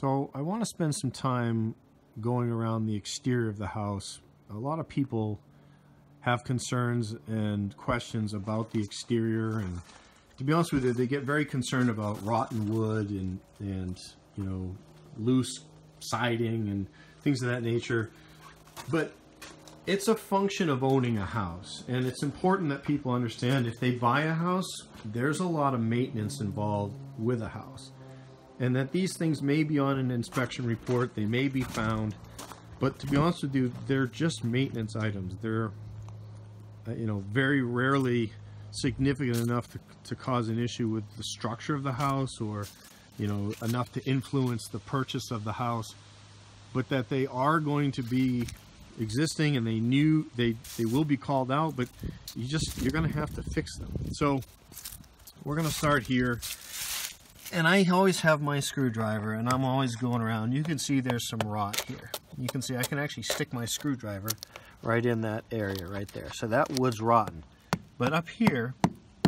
So I want to spend some time going around the exterior of the house. A lot of people have concerns and questions about the exterior, and to be honest with you, they get very concerned about rotten wood and you know, loose siding and things of that nature. But it's a function of owning a house, and it's important that people understand if they buy a house, there's a lot of maintenance involved with a house, and that these things may be on an inspection report, they may be found, but to be honest with you, they're just maintenance items. They're you know, very rarely significant enough to cause an issue with the structure of the house, or you know, enough to influence the purchase of the house, but that they are going to be existing, and they will be called out, but you're going to have to fix them. So we're going to start here, and I always have my screwdriver, and I'm always going around. You can see there's some rot here. You can see I can actually stick my screwdriver right in that area right there. So that wood's rotten. But up here,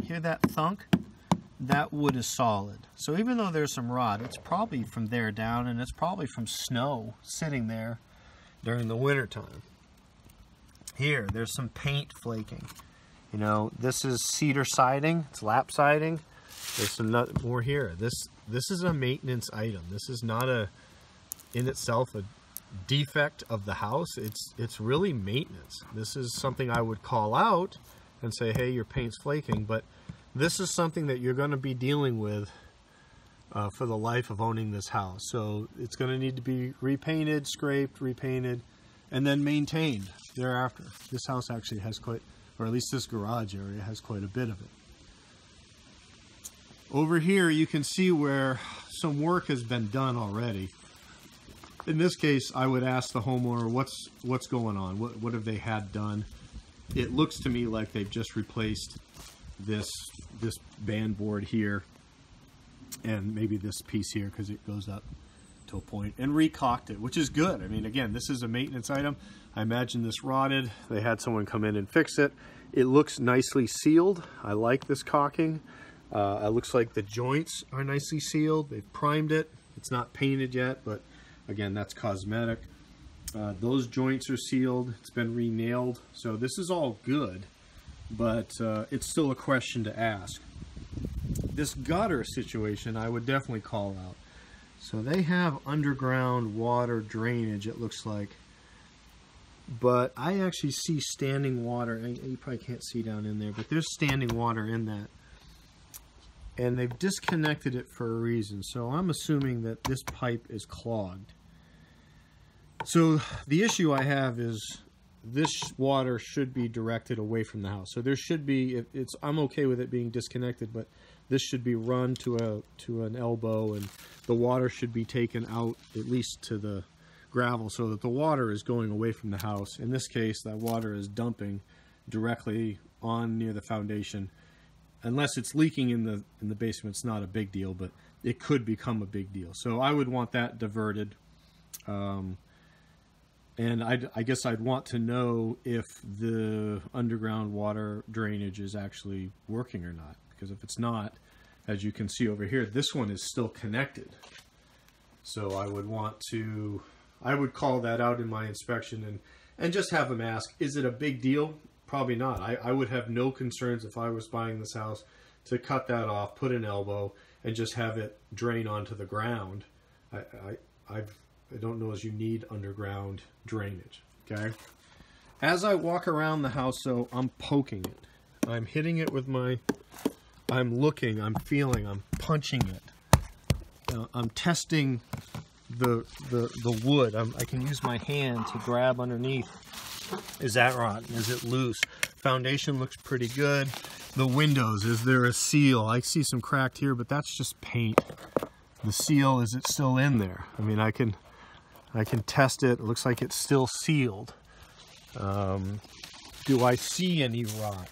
hear that thunk? That wood is solid. So even though there's some rot, it's probably from there down, and it's probably from snow sitting there during the winter time. Here, there's some paint flaking. You know, this is cedar siding, it's lap siding. There's some more here. This is a maintenance item. This is not in itself a defect of the house. It's really maintenance. This is something I would call out and say, hey, your paint's flaking, but this is something that you're going to be dealing with for the life of owning this house. So it's going to need to be repainted, scraped, repainted, and then maintained thereafter. This house actually has quite, or at least this garage area has quite a bit of it. Over here you can see where some work has been done already. In this case, I would ask the homeowner, what's going on? What have they had done? It looks to me like they've just replaced this band board here, and maybe this piece here because it goes up to a point, and recaulked it, which is good. I mean, again, this is a maintenance item. I imagine this rotted. They had someone come in and fix it. It looks nicely sealed. I like this caulking. It looks like the joints are nicely sealed. They've primed it. It's not painted yet, but again, that's cosmetic. Those joints are sealed. It's been re-nailed. So this is all good, but it's still a question to ask. This gutter situation, I would definitely call out. So they have underground water drainage, it looks like, but I actually see standing water. You probably can't see down in there, but there's standing water in that. And they've disconnected it for a reason. So I'm assuming that this pipe is clogged. So the issue I have is this water should be directed away from the house. So there should be, I'm okay with it being disconnected, but this should be run to an elbow, and the water should be taken out at least to the gravel so that the water is going away from the house. In this case, that water is dumping directly on near the foundation. Unless it's leaking in the basement, it's not a big deal, but it could become a big deal. So I would want that diverted. And I guess I'd want to know if the underground water drainage is actually working or not. Because if it's not, as you can see over here, this one is still connected. So I would call that out in my inspection and just have them ask, is it a big deal? Probably not. I would have no concerns if I was buying this house to cut that off, put an elbow, and just have it drain onto the ground. I don't know as you need underground drainage, okay? As I walk around the house, so I'm poking it. I'm hitting it with I'm looking, I'm feeling, I'm punching it. I'm testing the wood. I can use my hand to grab underneath. Is that rotten? Is it loose? Foundation looks pretty good. The windows, is there a seal? I see some cracked here, but that's just paint. The seal, is it still in there? I mean, I can test it. It looks like it's still sealed. Do I see any rot?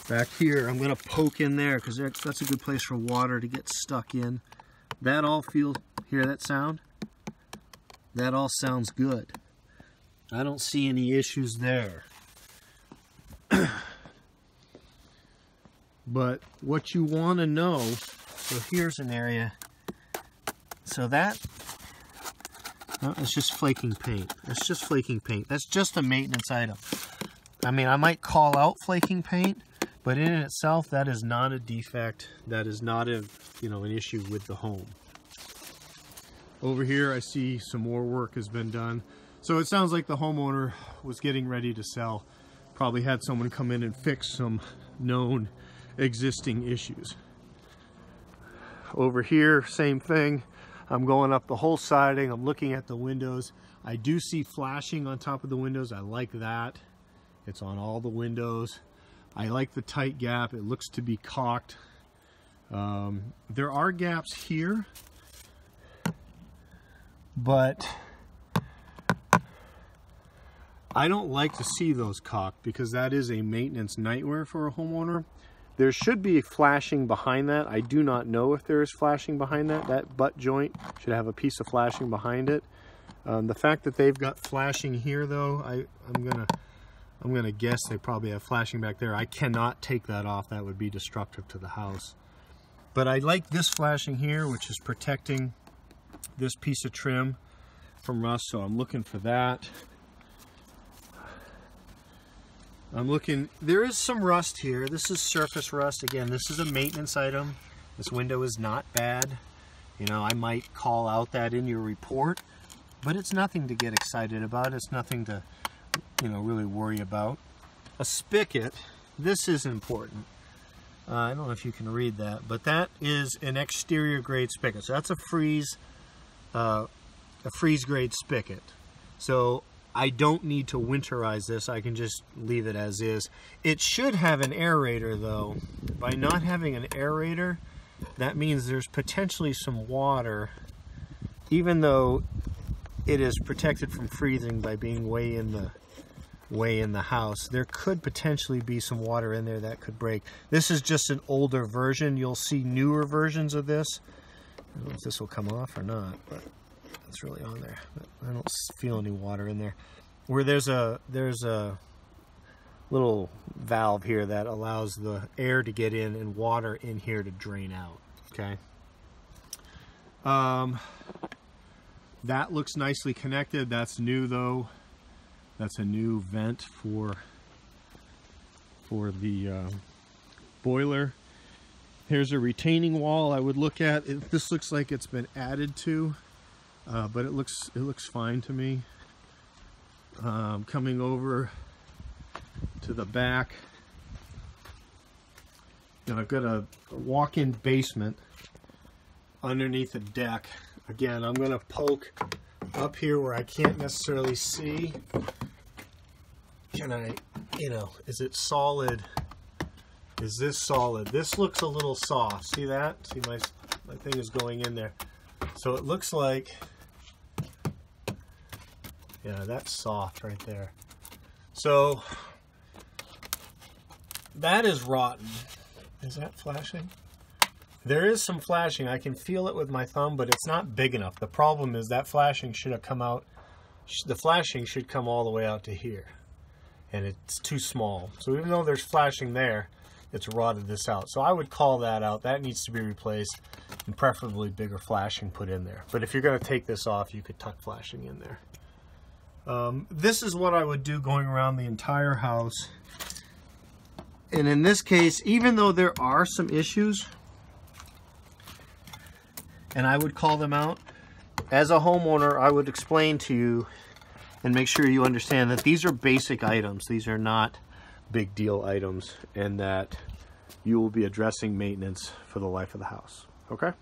Back here, I'm going to poke in there because that's a good place for water to get stuck in. That all feels, hear that sound? That all sounds good. I don't see any issues there. But what you want to know, so here's an area, So that, no, it's just flaking paint. It's just flaking paint. That's just a maintenance item. I mean, I might call out flaking paint, but in itself, that is not a defect. That is not a, an issue with the home. Over here, I see some more work has been done. So it sounds like the homeowner was getting ready to sell. Probably had someone come in and fix some known existing issues. Over here, same thing. I'm going up the whole siding. I'm looking at the windows. I do see flashing on top of the windows. I like that. It's on all the windows. I like the tight gap. It looks to be caulked. There are gaps here, but I don't like to see those caulked because that is a maintenance nightmare for a homeowner. There should be flashing behind that. I do not know if there is flashing behind that. That butt joint should have a piece of flashing behind it. The fact that they've got flashing here, though, I'm gonna guess they probably have flashing back there. I cannot take that off. That would be destructive to the house. But I like this flashing here, which is protecting this piece of trim from rust, so I'm looking for that. I'm looking, there is some rust here. This is surface rust. Again, this is a maintenance item. This window is not bad. I might call out that in your report, but it's nothing to get excited about. It's nothing to, really worry about. A spigot, this is important. I don't know if you can read that, but that is an exterior grade spigot. So that's a freeze grade spigot. So I don't need to winterize this. I can just leave it as is. It should have an aerator, though. By not having an aerator, that means there's potentially some water, even though it is protected from freezing by being way in the house. There could potentially be some water in there that could break. This is just an older version. You'll see newer versions of this. I don't know if this will come off or not, but it's really on there. I don't feel any water in there. Where there's a little valve here that allows the air to get in and water in here to drain out. Okay. That looks nicely connected. That's new, though. That's a new vent for the boiler. Here's a retaining wall I would look at. This looks like it's been added to, but it looks fine to me. Coming over to the back, and I've got a walk-in basement underneath a deck. Again, I'm going to poke up here where I can't necessarily see. Can I, is it solid? Is this solid? This looks a little soft. See that? See, my thing is going in there. So it looks like, yeah, that's soft right there. So that is rotten. Is that flashing? There is some flashing. I can feel it with my thumb, but it's not big enough. The problem is that flashing should have come out. The flashing should come all the way out to here, and it's too small. So even though there's flashing there, it's rotted this out. So I would call that out. That needs to be replaced, and preferably bigger flashing put in there. But if you're going to take this off, you could tuck flashing in there. This is what I would do going around the entire house. And in this case, even though there are some issues, and I would call them out, as a homeowner, I would explain to you and make sure you understand that these are basic items. These are not big deal items, and that you will be addressing maintenance for the life of the house. Okay?